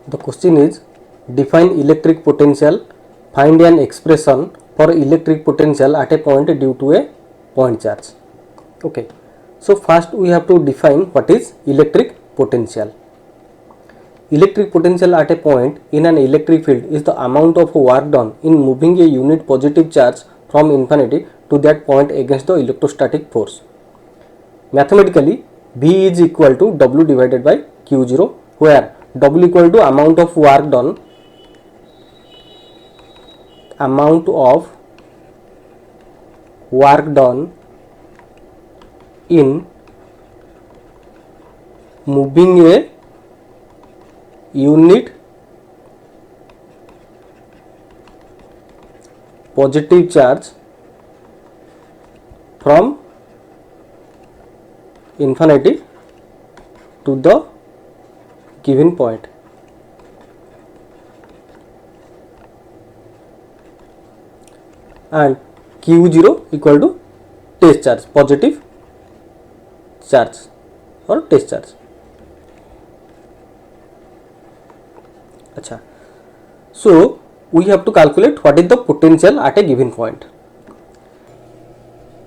The question is define electric potential, find an expression for electric potential at a point due to a point charge. Okay, so first we have to define what is electric potential. Electric potential at a point in an electric field is the amount of work done in moving a unit positive charge from infinity to that point against the electrostatic force. Mathematically, V is equal to W divided by Q0, where W equal to amount of work done in moving a unit positive charge from infinity to the given point. And Q0 equal to test charge, positive charge or test charge. Achha. So we have to calculate what is the potential at a given point.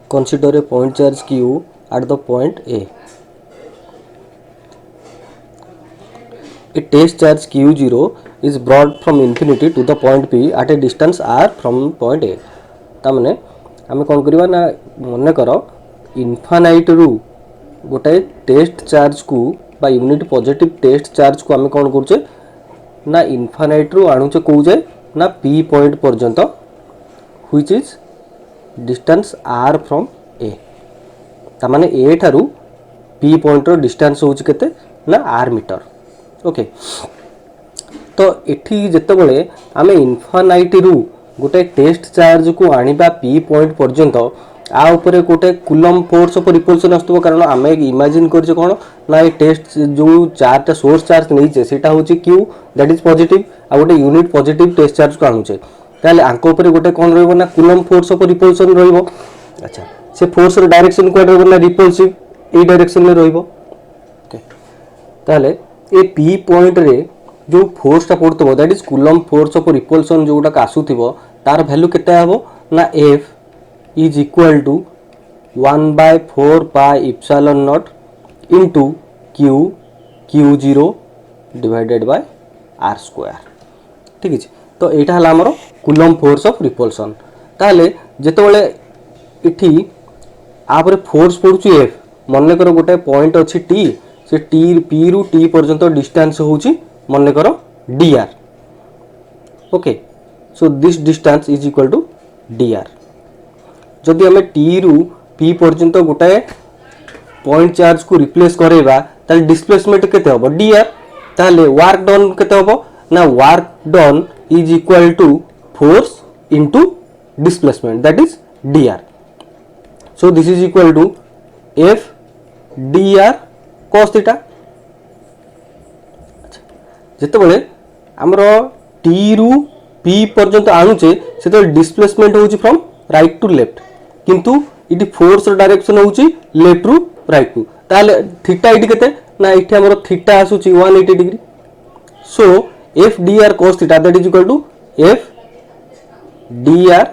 Consider a point charge Q at the point A. A test charge Q0 is brought from infinity to the point P at a distance r from point A. तामने आम कौन करवा ना मन कर infinite रु गोटे test charge को बा यूनिट पॉजिटिव टेस्ट चार्ज को आम कौन करुचे ना इनफानाइट रु आणुचे कौ जाए ना पी पॉइंट पर्यंत which is distance r from A तामाने ए ठारू पी पॉइंट रो डिस्टेंस होची केते ना आर मीटर. ओके, तो एठी जेते बेले आमे इनफानाइट रु गोटे टेस्ट चार्ज को आनिबा पी पॉइंट पर्यंत आ ऊपर गोटे कूलम फोर्स ऑफ रिपल्सन आस्तबो, कारण आमे इमेजिन करछे कोन ना ए टेस्ट जो चार्ज सोर्स चार्ज नैचे सेटा होची क्यू दैट इज पॉजिटिव आ गोटे यूनिट पॉजिटिव टेस्ट चार्ज को आनुचे ताले आंको ऊपर गोटे कोन रहबो ना कूलम फोर्स ऑफ रिपल्सन रहबो. अच्छा, से फोर्स रो डायरेक्शन कोन रहबो ना रिपल्सिव ए डायरेक्शन में रहबो. ओके, ताले ए पी पॉइंट रे जो फोर्स टा पड़तबो that is Coulomb force of repulsion जोटा आसुथिबो तार वैल्यू केते हबो ना F is equal to 1/4 pi epsilon naught into Q0 divided by R square. ठीक है, तो एटा हला हमरो कूलम फोर्स ऑफ रिपल्सन. ताले जेतेबेले इठी आपर फोर्स पडुची F, मन कर गोटे पॉइंट अछि T, से T P रु T पर्यंत डिस्टेंस होची मन कर dr. Okay, so this distance is equal to dr. जदि हमें T रु P पर्यंत गोटे पॉइंट चार्ज को रिप्लेस करेबा ताले डिस्प्लेसमेंट केते होबो dr. ताले वर्क डन केते होबो ना work done is equal to force into displacement that is dr. So this is equal to F dr cos theta. जेते बेले हमरो T रु P पर्यंत आणुचे से डिस्प्लेसमेंट होची फ्रॉम राइट टू लेफ्ट, किंतु इटी फोर्स डायरेक्शन होची लेफ्ट रु राइट टू. ताले थीटा इटी केते ना इटी हमरो थीटा आसुची 180 degree. So F dr cos theta that is equal to F dr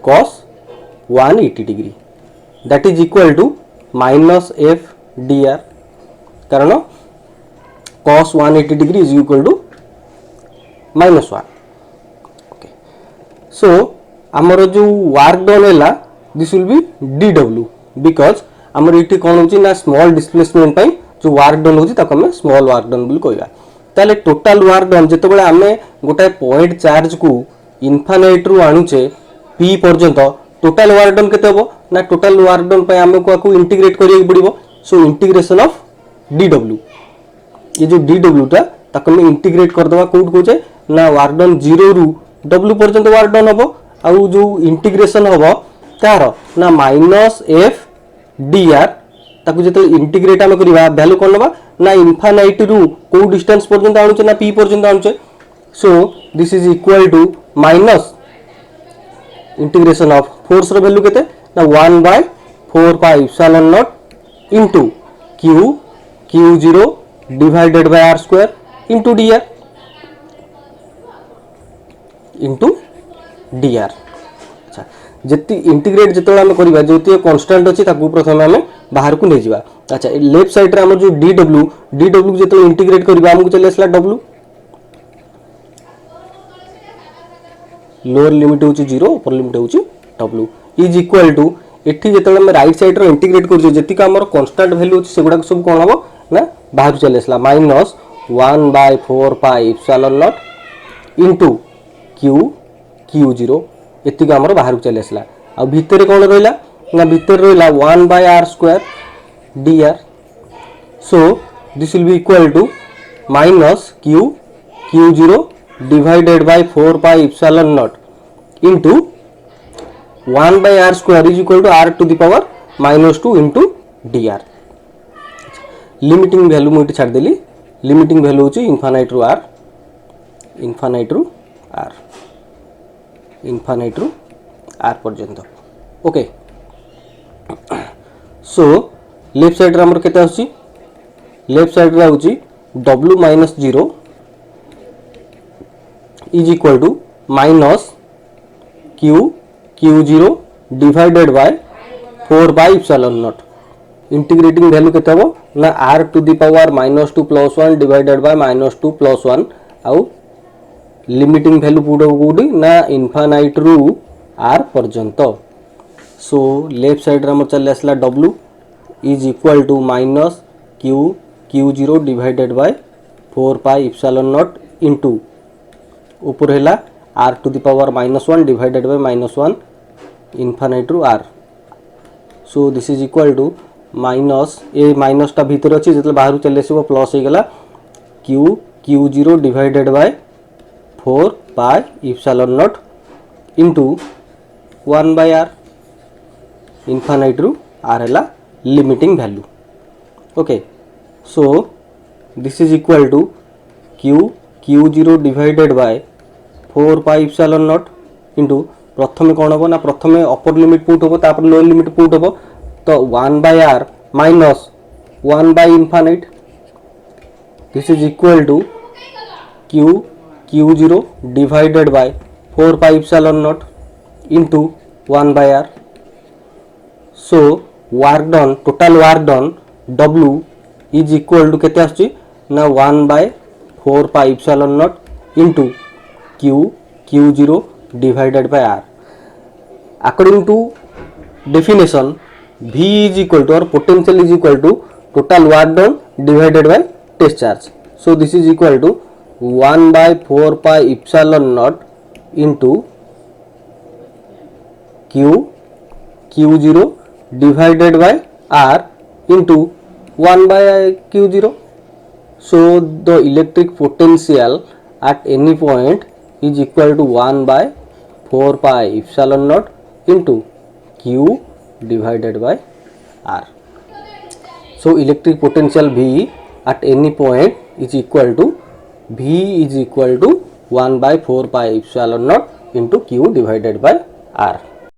cos 180 degree that is equal to minus F dr, कारण cos 180 degree is equal to -1. So आमर जो वर्क डन है this will be dw because आमर इटी कौन होची ना small displacement पाई जो वर्क डन होची ताको हम स्मॉल वर्क डन बोली कहबा. ताले टोटल वर्क डन जेते बेले आमे गोटे पॉइंट चार्ज को इनफाइनाइट रु आणुचे p पर्यंत टोटल वर्क डन केते होबो ना टोटल वर्क डन पाई आमे को इंटीग्रेट करिया पड़िबो. सो इंटीग्रेशन ऑफ dw, ये जो dw टा ताको हम इंटीग्रेट कर दवा कोड कोचे ना वर्क डन 0 रु w पर्यंत वर्क डन हबो आउ जो इंटीग्रेशन हबो तार ना -f dr ताकू जेते इंटीग्रेट हम करबा वैल्यू कोन नबा ना इनफाइनाइट रु को डिस्टेंस पर्यंत आणुचे ना p पर्यंत आणुचे. So this is equal to minus integration of force रो वैल्यू केते ना 1/4 pi epsilon naught into Q0 divided by R square into dr. Into d r. अच्छा जी इंटीग्रेट जो आम करवा जो कन्स्टाट अच्छी प्रथम आम बाहर को नहीं जावा। अच्छा लेफ्ट साइड रे आम जो डी डब्ल्यू जो इंटीग्रेट करवा आमको चले आसला डब्ल्यू लोअर लिमिट हूँ 0 अपर लिमिट हूँ डब्ल्यू इज इक्वाल टू एठी जो आम राइट साइड रो इंटीग्रेट कर आम कन्स्टाट भैल्यू अच्छी से गुड़ाक सब कौन हम ना बाहर चले आसला minus 1/4 pi epsilon naught into Q zero एतिक आमर बाहर चले आसला आ भितर कौन रहा ना भितर रहा 1/r² dr so this will be equal to minus q zero divided by 4 pi epsilon naught into 1/r² is equal to r to the power -2 into dr। Limiting value मुझे छाड़देली लिमिटिंग वैल्यू हूँ infinite रु r infinite रु r पर्यंत okay. So left side रे हमर केते आछि लेफ्ट साइड रे आउछि w minus 0 is equal to minus q zero divided by 4 bye epsilon naught integrating value केते हो ना r to the power -2 + 1 divided by -2 + 1 आउ लिमिटिंग वैल्यू कोडी ना इनफाइनाइट रु r पर्यंत। सो लेफ्ट साइड रे हमर चले आसला w is equal to minus q zero divided by 4 pi epsilon naught into ऊपर है r to the power -1 divided by -1 infinite रु r। So this is equal to minus ए माइनस टा भीतर अच्छी जो बाहर चले आसो प्लस हो गला q zero divided by 4 pi epsilon naught into 1/r infinite रु r है limiting value okay. So this is equal to Q zero divided by 4 pi epsilon naught into प्रथम कौन हम ना प्रथम अपर लिमिट पुट हम तापर लोअर लिमिट पुट हम तो 1/r minus 1 by infinite this is equal to Q zero divided by 4 pi epsilon naught into 1/r। So work done total work done W is equal to केते आछि ना 1/4 pi epsilon naught into Q zero divided by r according to definition V is equal to or potential is equal to total work done divided by test charge. So this is equal to 1/4 pi epsilon naught into Q0 divided by R into 1/Q0. So the electric potential at any point is equal to 1/4 pi epsilon naught into Q divided by R. So electric potential V at any point is equal to 1/4 pi epsilon naught into Q divided by R.